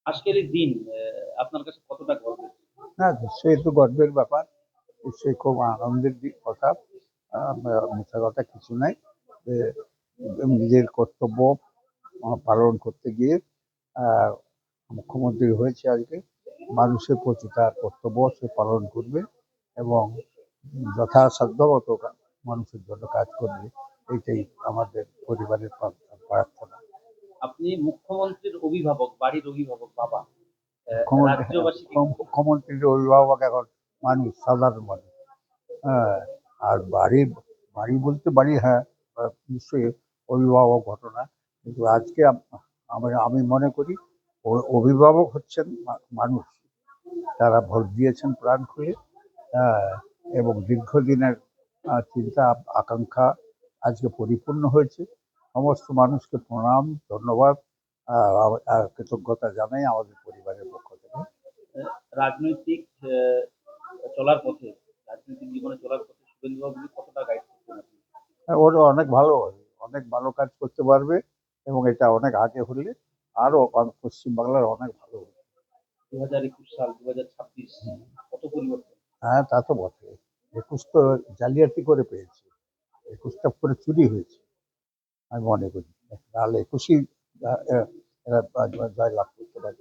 আজকের এই দিন আপনার কাছে কতটা গর্বের? না, নিশ্চয়ই তো গর্বের ব্যাপার। নিশ্চয়ই খুব আনন্দের কথা। মিথ্যা কথা কিছু নাই। যে নিজের কর্তব্য পালন করতে গিয়ে আহ, মুখ্যমন্ত্রী হয়েছে আজকে। মানুষের প্রতি তার কর্তব্য সে পালন করবে এবং যথাসাধ্য মতো মানুষের জন্য কাজ করবে। এইটাই আমাদের পরিবারের প্রার্থনা। আপনি মুখ্যমন্ত্রীর অভিভাবক, বাড়ির অভিভাবক বাবা। রাজ্যবাসীকে কি বলবেন? মুখ্যমন্ত্রীর অভিভাবক এখন মানুষ, সাধারণ মানুষ। হ্যাঁ, আর বাড়ি বলতে বাড়ি, হ্যাঁ, নিশ্চয়ই অভিভাবক ঘটনা। কিন্তু আজকে আমি মনে করি অভিভাবক হচ্ছেন মানুষ। তারা ভোট দিয়েছেন প্রাণ খুলে। হ্যাঁ, এবং দীর্ঘদিনের চিন্তা আকাঙ্ক্ষা আজকে পরিপূর্ণ হয়েছে। সমস্ত মানুষকে প্রণাম, ধন্যবাদ আর কৃতজ্ঞতা জানাই আমাদের পরিবারের পক্ষ থেকে। রাজনৈতিক চলার পথে, রাজনৈতিক জীবনে চলার পথে শুভেন্দুবাবুকে কতটা গাইড করতেন আপনি? ওর অনেক ভালো হবে, অনেক ভালো কাজ করতে পারবে এবং এটা অনেক আগে হলে আরো পশ্চিমবাংলার অনেক ভালো হবে। 2021 সাল, 2026 কত পরিবর্তন! হ্যাঁ, তা তো বটে। 21 তো জালিয়াতি করে পেয়েছে, 21টা করে চুরি হয়েছে আমি মনে করি। নাহলে 21ই জয়লাভ করতে পারে।